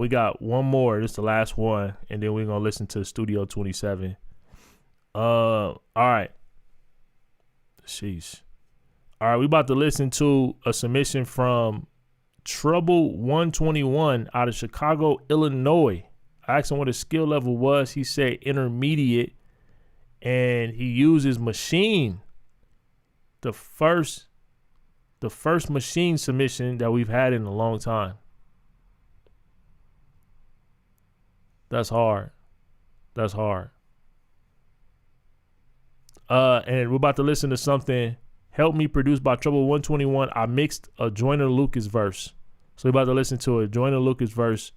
We got one more. This is the last one, and then we're gonna listen to Studio 27. All right. Sheesh. All right, we about to listen to a submission from Trouble 121 out of Chicago, Illinois. I asked him what his skill level was. He said intermediate, and he uses Machine. The first Machine submission that we've had in a long time. That's hard. That's hard. And we're about to listen to something Help Me produced by Trouble 121. I mixed a joynerlucas verse. So we're about to listen to a joynerlucas verse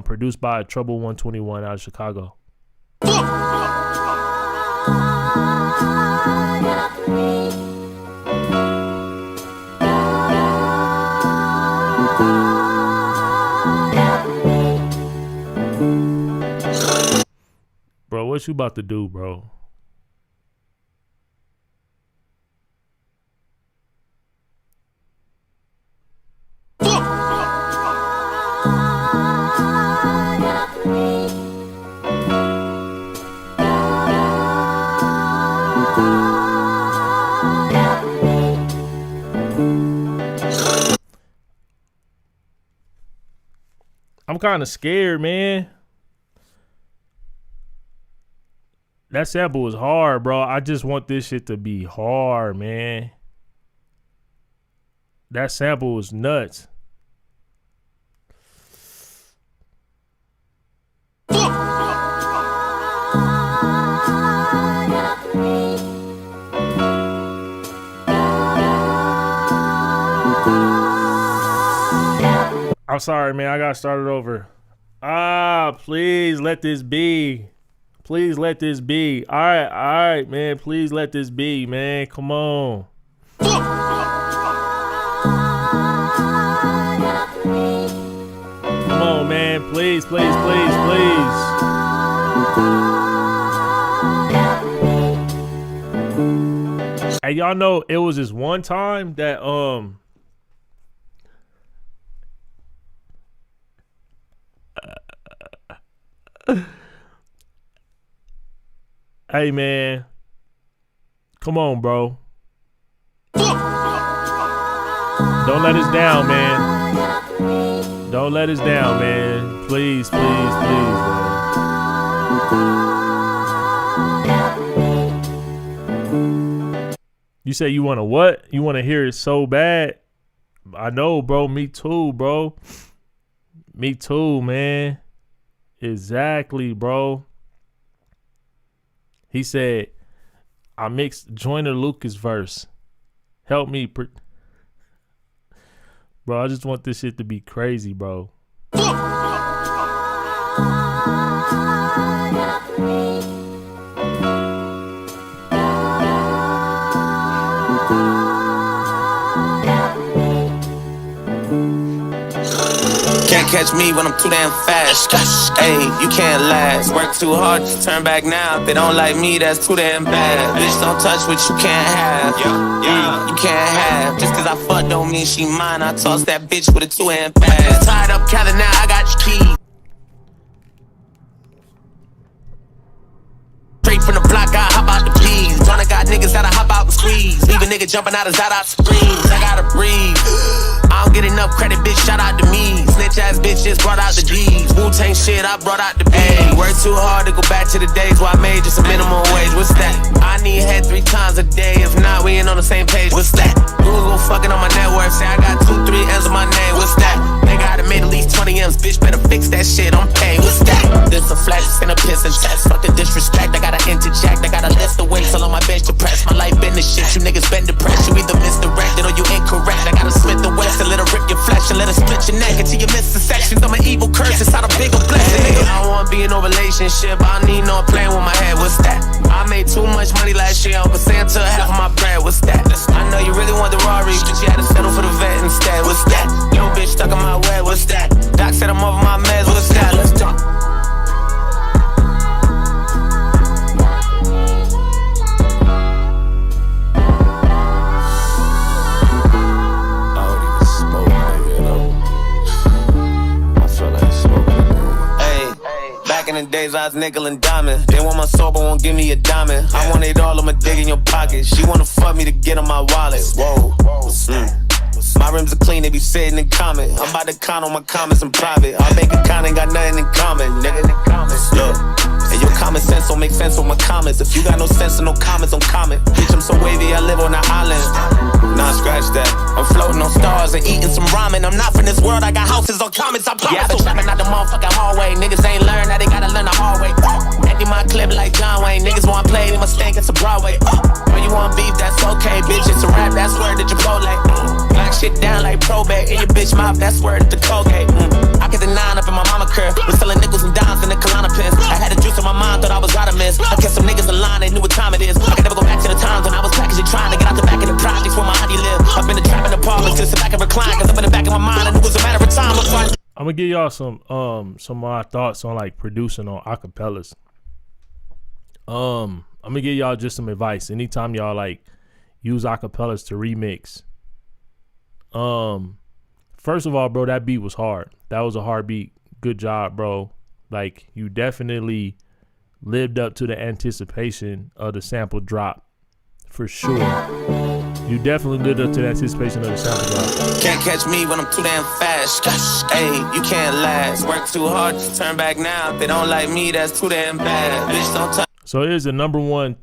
produced by Trouble 121 out of Chicago. Bro, what you about to do, bro? I'm kind of scared, man. That sample was hard, bro. I just want this shit to be hard, man. That sample was nuts. I'm sorry, man. I got started over. Please let this be. Please let this be. All right, man. Please let this be, man. Come on. Come on, man. Please, please, please, please. Hey, y'all know it was this one time that hey, man. Come on, bro. Don't let us down, man. Don't let us down, man. Please, please, please, bro. You say you want to what? You want to hear it so bad? I know, bro. Me too, bro. Me too, man. Exactly, bro. He said, I mixed joynerlucas verse. Help me. Bro, I just want this shit to be crazy, bro. Can't catch me when I'm too damn fast. Hey, you can't last. Work too hard, just turn back now. If they don't like me, that's too damn bad. Bitch, don't touch what you can't have. You can't have. Just cause I fuck don't mean she mine. I toss that bitch with a 2-hand pass. Tied up, Cali, now I got your keys. Straight from the block, I hop out the peas. Tryna got niggas that'll hop out and squeeze. Leave a nigga jumping out his out screams. I gotta breathe. I don't get enough credit, bitch, shout out to me. Snitch ass bitches brought out the G's. Wu-Tang shit, I brought out the B. Work too hard to go back to the days where I made just a minimum wage. What's that? I need head 3 times a day. If not, we ain't on the same page. What's that? Google fucking on my net worth. Say I got 2, 3 M's on my name. What's that? Nigga, I done made at least 20 M's. Bitch, better fix that shit. I'm paid. What's that? This a flex and a piss and test. Fuck the disrespect. I gotta interject. I got a list of weights all on my bench to press. My life been the shit. You niggas been depressed. You either misdirected or you incorrect. I gotta Smith the West and let her rip your flesh and let her split your neck until you miss the sections. I'm an evil curse inside a bigger blessing. Nigga, I don't wanna be in no relationship. I don't need no playing with my head. What's that? I made too much money last year. Uncle Santa half of my bread. What's that? I know you really want the Rari, but you had to settle for the vet instead. What's that? Yo, bitch stuck in my web. What's that? Doc said I'm over my meds. What's that? Let's talk. I don't even smoke, nigga, you know? I feel like in the days I was nickel and diamond. They want my soul but won't give me a diamond. I want it all, I'ma dig in your pocket. She wanna fuck me to get on my wallet. Whoa. My rims are clean, they be sitting in common. I'm about to count on my comments in private. Our bank account ain't got nothing in common, nigga. Look, and your common sense don't make sense with my comments. If you got no sense and no comments, don't comment. Bitch, I'm so wavy, I live on the island. Nah, scratch that. I'm floating on stars and eating some ramen. I'm not from this world, I got houses on comments, I promise. Yeah, I've been trapping out the motherfucking hallway. Niggas ain't learned, now they gotta learn the hard way. Empty my clip like John Wayne. Niggas want play, they must think it's a Broadway. When you want beef, that's okay. Bitch, it's a rap, that's word to Chipotle. Black shit down like probate. In your bitch mouth, that's word to Colgate. I get the 9 up in my mama crib. Was selling nickels and dimes in the Kalana pins. I had a juice in my mind, thought I was out of miss. I kept some niggas in line, they knew what time it is. I could never go back to the times when I was packaging, trying to get out the back of the projects where my auntie lived. I've been a trap in the apartment since the back of recline. Cause up in the back of my mind, I knew it was a matter of time. I'm gonna give y'all some of my thoughts on like producing on acapellas. I'm gonna give y'all just some advice. Anytime y'all like use acapellas to remix, first of all, bro, that beat was hard. That was a hard beat. Good job, bro. Like, you definitely lived up to the anticipation of the sample drop, for sure. You definitely lived up to the anticipation of the sample drop. Can't catch me when I'm too damn fast. Hey, you can't last. Work too hard, just turn back now. If they don't like me, that's too damn bad. Bitch, don't touch. So here's the number one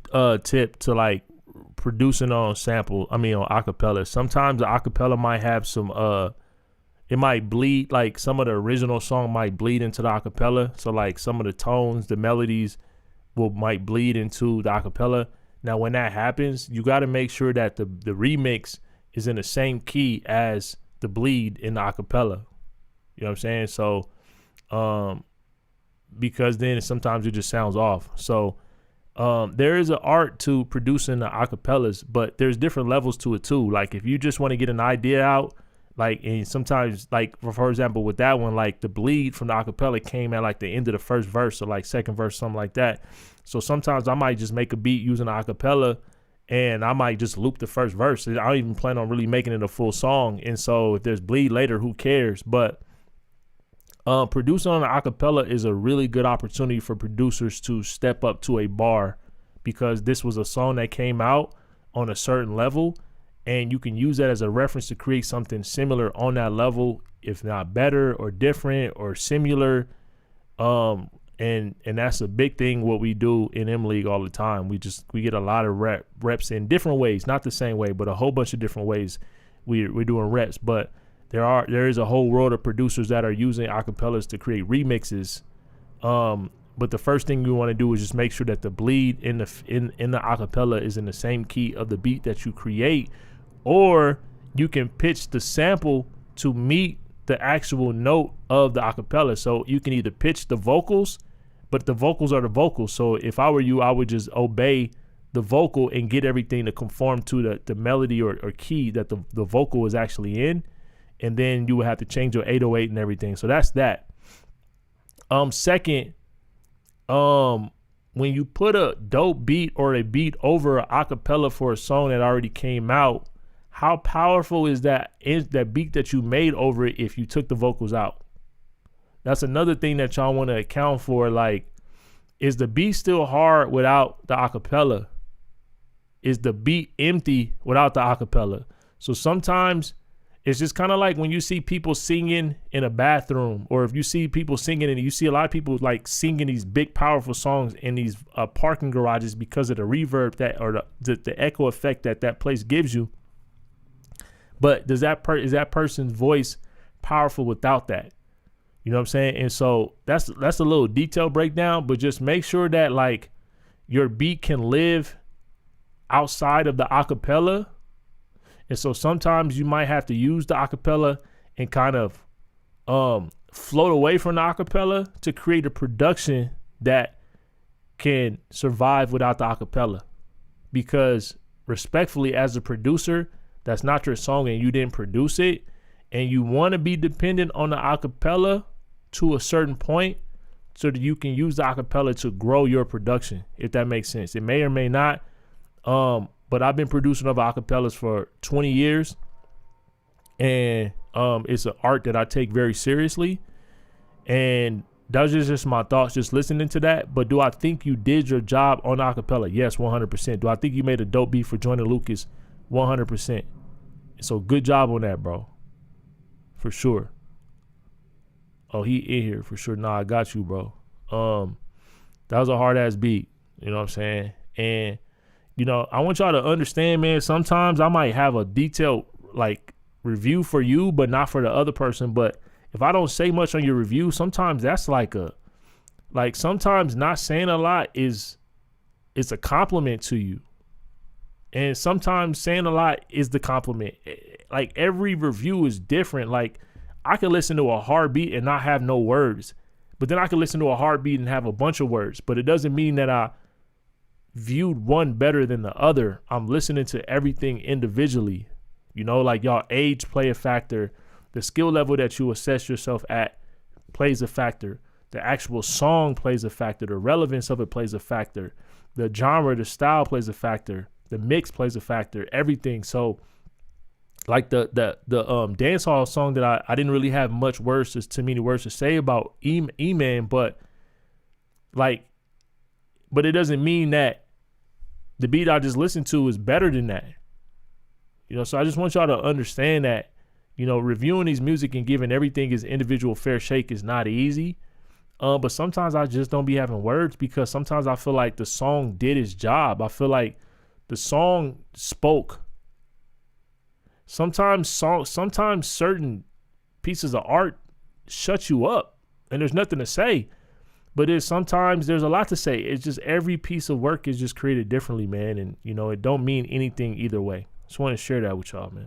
tip to like producing on acapella. Sometimes the acapella might have some it might bleed, like some of the original song might bleed into the acapella. So like some of the tones, the melodies might bleed into the acapella. Now when that happens, you got to make sure that the remix is in the same key as the bleed in the acapella. You know what I'm saying? So because then sometimes it just sounds off. So there is an art to producing the acapellas, but there's different levels to it too. Like if you just want to get an idea out, like, and sometimes like for example with that one, like the bleed from the acapella came at like the end of the first verse or like second verse, something like that. So sometimes I might just make a beat using the acapella and I might just loop the first verse. I don't even plan on really making it a full song. And so if there's bleed later, who cares? But producing on an acapella is a really good opportunity for producers to step up to a bar, because this was a song that came out on a certain level, and you can use that as a reference to create something similar on that level, if not better or different or similar. And that's a big thing what we do in M League all the time. We get a lot of reps in different ways, not the same way, but a whole bunch of different ways we're doing reps. But there is a whole world of producers that are using acapellas to create remixes. But the first thing you want to do is just make sure that the bleed in the acapella is in the same key of the beat that you create, or you can pitch the sample to meet the actual note of the acapella. So you can either pitch the vocals, but the vocals are the vocals. So if I were you, I would just obey the vocal and get everything to conform to the melody or key that the vocal is actually in. And then you would have to change your 808 and everything. So that's that. Second, when you put a dope beat or a beat over an acapella for a song that already came out, how powerful is that beat that you made over it if you took the vocals out? That's another thing that y'all want to account for. Like, is the beat still hard without the acapella? Is the beat empty without the acapella? So sometimes it's just kind of like when you see people singing in a bathroom, or if you see people singing and you see a lot of people like singing these big powerful songs in these parking garages because of the reverb or the echo effect that place gives you. But is that person's voice powerful without that? You know what I'm saying? And so that's a little detail breakdown, but just make sure that like your beat can live outside of the acapella. And so sometimes you might have to use the acapella and kind of float away from the acapella to create a production that can survive without the acapella. Because respectfully, as a producer, that's not your song and you didn't produce it, and you want to be dependent on the acapella to a certain point so that you can use the acapella to grow your production, if that makes sense. It may or may not, but I've been producing other acapellas for 20 years, and it's an art that I take very seriously. And That was just my thoughts just listening to that. But do I think you did your job on acapella? Yes, 100%. Do I think you made a dope beat for Joyner Lucas? 100%. So good job on that, bro. For sure. Oh, he in here for sure. Nah, I got you, bro. That was a hard ass beat. You know what I'm saying? And you know, I want y'all to understand, man. Sometimes I might have a detailed like review for you, but not for the other person. But if I don't say much on your review, sometimes that's sometimes not saying a lot is a compliment to you. And sometimes saying a lot is the compliment. Like every review is different. Like I can listen to a hard beat and not have no words, but then I can listen to a hard beat and have a bunch of words. But it doesn't mean that I viewed one better than the other. I'm listening to everything individually. You know, like y'all age play a factor. The skill level that you assess yourself at plays a factor. The actual song plays a factor. The relevance of it plays a factor. The genre, the style plays a factor. The mix plays a factor. Everything. So like the dancehall song that I didn't really have too many words to say about E-Man, but it doesn't mean that the beat I just listened to is better than that. You know, so I just want y'all to understand that, you know, reviewing these music and giving everything its individual fair shake is not easy. But sometimes I just don't be having words because sometimes I feel like the song did its job. I feel like the song spoke. Sometimes certain pieces of art shut you up and there's nothing to say. But sometimes there's a lot to say. It's just every piece of work is just created differently, man. And, you know, it don't mean anything either way. Just want to share that with y'all, man.